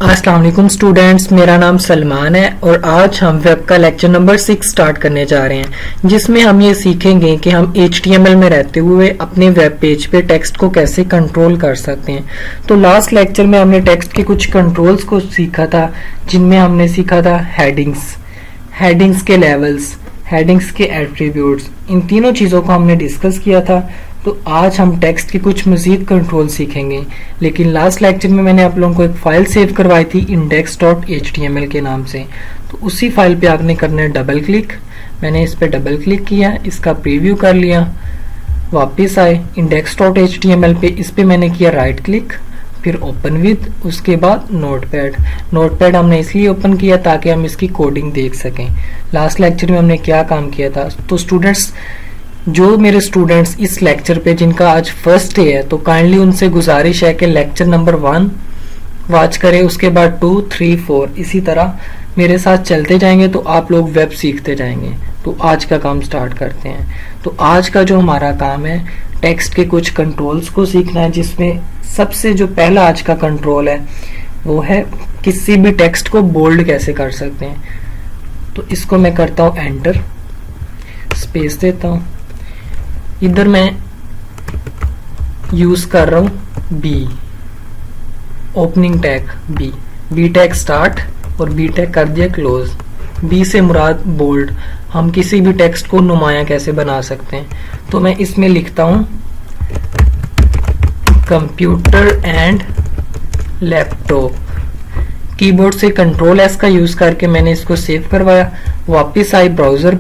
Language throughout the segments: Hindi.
अस्सलाम वालेकुम स्टूडेंट्स, मेरा नाम सलमान है और आज हम वेब का लेक्चर नंबर 6 स्टार्ट करने जा रहे हैं, जिसमें हम ये सीखेंगे कि हम HTML में रहते हुए अपने वेब पेज पे टेक्स्ट को कैसे कंट्रोल कर सकते हैं। तो लास्ट लेक्चर में हमने टेक्स्ट के कुछ कंट्रोल्स को सीखा था, जिनमें हमने सीखा था हेडिंग्स के लेवल्स, हेडिंग्स के एट्रीब्यूट्स, इन तीनों चीज़ों को हमने डिस्कस किया था। तो आज हम टेक्स्ट के कुछ मज़ीद कंट्रोल सीखेंगे, लेकिन लास्ट लेक्चर में मैंने आप लोगों को एक फ़ाइल सेव करवाई थी index.html के नाम से। तो उसी फाइल पे आपने करना है डबल क्लिक। मैंने इस पे डबल क्लिक किया, इसका प्रीव्यू कर लिया, वापस आए index.html पे, इस पे मैंने किया राइट क्लिक, फिर ओपन विद, उसके बाद नोटपैड हमने इसलिए ओपन किया ताकि हम इसकी कोडिंग देख सकें। लास्ट लेक्चर में हमने क्या काम किया था। तो स्टूडेंट्स, जो मेरे स्टूडेंट्स इस लेक्चर पे जिनका आज फर्स्ट डे है, तो काइंडली उनसे गुजारिश है कि लेक्चर नंबर 1 वॉच करें, उसके बाद 2, 3, 4 इसी तरह मेरे साथ चलते जाएंगे तो आप लोग वेब सीखते जाएंगे। तो आज का काम स्टार्ट करते हैं। तो आज का जो हमारा काम है, टेक्स्ट के कुछ कंट्रोल्स को सीखना है, जिसमें सबसे जो पहला आज का कंट्रोल है वो है किसी भी टेक्स्ट को बोल्ड कैसे कर सकते हैं। तो इसको मैं करता हूँ एंटर, स्पेस देता हूँ। इधर मैं यूज कर रहा हूं B, opening tag B tag start और बी टैग कर दिया क्लोज। बी से मुराद बोल्ड, हम किसी भी टेक्स्ट को नुमाया कैसे बना सकते हैं। तो मैं इसमें लिखता हूं कंप्यूटर एंड लैपटॉप। कीबोर्ड से कंट्रोल एस का यूज करके मैंने इसको सेव करवाया। वापस आई ब्राउजर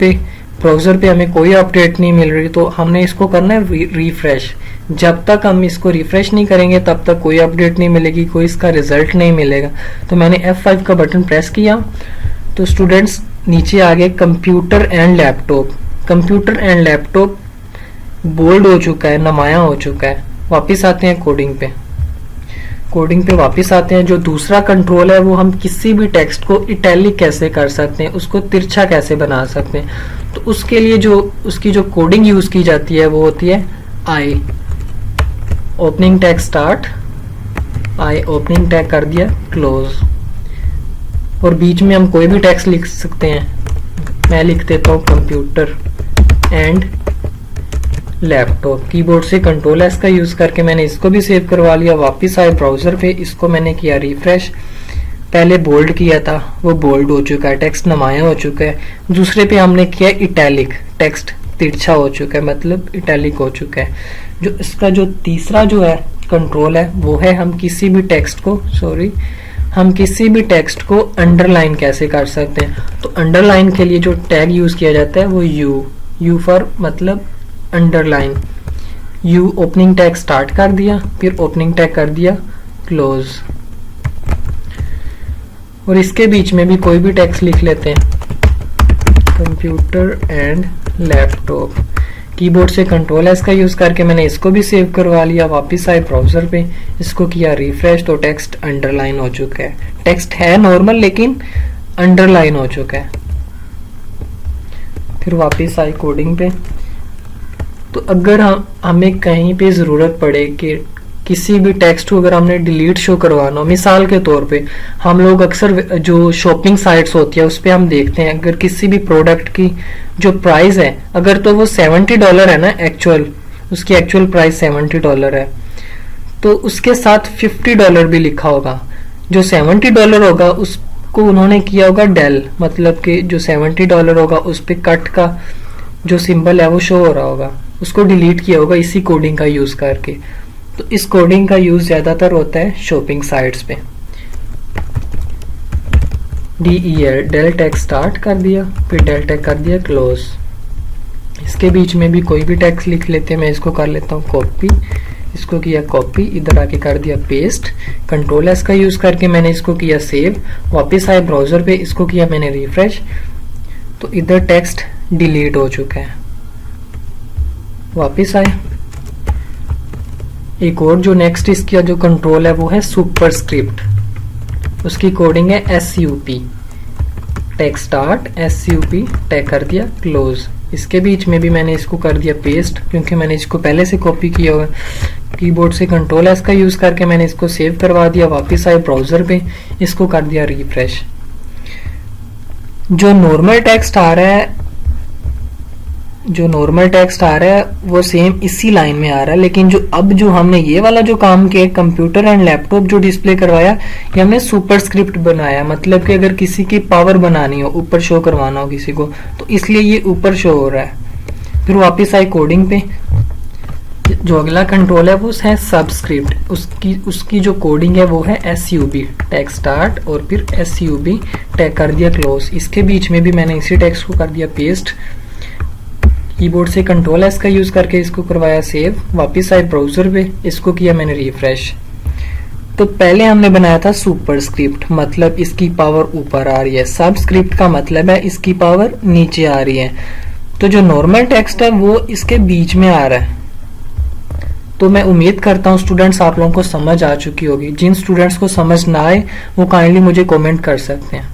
पे हमें कोई अपडेट नहीं मिल रही, तो हमने इसको करना है रिफ्रेश। जब तक हम इसको रिफ्रेश नहीं करेंगे तब तक कोई अपडेट नहीं मिलेगी, कोई इसका रिजल्ट नहीं मिलेगा। तो मैंने F5 का बटन प्रेस किया, तो स्टूडेंट्स नीचे आ गए कंप्यूटर एंड लैपटॉप बोल्ड हो चुका है, नुमाया हो चुका है। वापिस आते हैं कोडिंग पे वापस आते हैं। जो दूसरा कंट्रोल है वो हम किसी भी टेक्स्ट को इटैलिक कैसे कर सकते हैं, उसको तिरछा कैसे बना सकते हैं। तो उसके लिए उसकी जो कोडिंग यूज की जाती है वो होती है आई, ओपनिंग टैग स्टार्ट, आई ओपनिंग टैग कर दिया क्लोज, और बीच में हम कोई भी टेक्स्ट लिख सकते हैं। मैं लिख देता हूँ कंप्यूटर एंड लैपटॉप। कीबोर्ड से कंट्रोल एस का यूज करके मैंने इसको भी सेव करवा लिया। वापस आए ब्राउजर पे, इसको मैंने किया रिफ्रेश। पहले बोल्ड किया था, वो बोल्ड हो चुका है, टेक्स्ट नुमाया हो चुका है। दूसरे पे हमने किया इटैलिक, टेक्स्ट तिरछा हो चुका है, मतलब इटैलिक हो चुका है। जो इसका जो तीसरा जो है कंट्रोल है वो है हम किसी भी टेक्स्ट को अंडरलाइन कैसे कर सकते हैं। तो अंडरलाइन के लिए जो टैग यूज किया जाता है वो यू फॉर मतलब underline. You opening tag start कर दिया, फिर ओपनिंग टैग कर दिया क्लोज, और इसके बीच में भी कोई भी टेक्स्ट लिख लेते हैं कंप्यूटर एंड लैपटॉप। कीबोर्ड से कंट्रोल एस का यूज करके मैंने इसको भी सेव करवा लिया। वापस आए ब्राउजर पे, इसको किया रिफ्रेश, तो टेक्स्ट अंडरलाइन हो चुका है। टेक्स्ट है नॉर्मल लेकिन अंडरलाइन हो चुका है। फिर वापस आए कोडिंग पे। तो अगर हमें कहीं पे ज़रूरत पड़े कि किसी भी टेक्स्ट को अगर हमने डिलीट शो करवाना हो, मिसाल के तौर पे हम लोग अक्सर जो शॉपिंग साइट्स होती है उस पर हम देखते हैं, अगर किसी भी प्रोडक्ट की जो प्राइस है, अगर तो वो $70 है ना, उसकी एक्चुअल प्राइस $70 है, तो उसके साथ $50 भी लिखा होगा। जो $70 होगा उसको उन्होंने किया होगा डेल, मतलब कि जो $70 होगा उस पर कट का जो सिंबल है वो शो हो रहा होगा, उसको डिलीट किया होगा इसी कोडिंग का यूज करके। तो इस कोडिंग का यूज ज्यादातर होता है शॉपिंग साइट्स पे। डेल टैग स्टार्ट कर दिया, फिर डेल टैग कर दिया क्लोज। इसके बीच में भी कोई भी टेक्स्ट लिख लेते हैं। मैं इसको कर लेता हूँ कॉपी, इसको किया कॉपी, इधर आके कर दिया पेस्ट। कंट्रोल एस का यूज करके मैंने इसको किया सेव। वापस आए ब्राउजर पे, इसको किया मैंने रिफ्रेश, तो इधर टेक्स्ट डिलीट हो चुका है। वापस आए, एक और जो नेक्स्ट इसका जो कंट्रोल है वो है सुपरस्क्रिप्ट। उसकी कोडिंग है SUP, tag start, SUP tag कर दिया क्लोज। इसके बीच में भी मैंने इसको कर दिया पेस्ट, क्योंकि मैंने इसको पहले से कॉपी किया हुआ है। कीबोर्ड से कंट्रोल एस का यूज करके मैंने इसको सेव करवा दिया, वापस आए ब्राउजर पे, इसको कर दिया रिफ्रेश। जो नॉर्मल टेक्स्ट आ रहा है वो सेम इसी लाइन में आ रहा है, लेकिन जो हमने ये वाला जो काम किया कंप्यूटर एंड लैपटॉप जो डिस्प्ले करवाया, ये हमने सुपर स्क्रिप्ट बनाया। मतलब कि अगर किसी की पावर बनानी हो, ऊपर शो करवाना हो किसी को, तो इसलिए ये ऊपर शो हो रहा है। फिर वापस आए कोडिंग पे, जो अगला कंट्रोल है वो है सबस्क्रिप्ट। उसकी जो कोडिंग है वो है SUB टैग स्टार्ट और फिर SUB टैग कर दिया क्लोज। इसके बीच में भी मैंने इसी टेक्स्ट को कर दिया पेस्ट। कीबोर्ड से कंट्रोल एस का यूज करके इसको करवाया सेव, वापस आए ब्राउजर पे, इसको किया मैंने रिफ्रेश। तो पहले हमने बनाया था सुपर स्क्रिप्ट, मतलब इसकी पावर ऊपर आ रही है। सब स्क्रिप्ट का मतलब है इसकी पावर नीचे आ रही है। तो जो नॉर्मल टेक्स्ट है वो इसके बीच में आ रहा है। तो मैं उम्मीद करता हूँ स्टूडेंट्स आप लोगों को समझ आ चुकी होगी। जिन स्टूडेंट्स को समझ ना आए वो काइंडली मुझे कमेंट कर सकते हैं।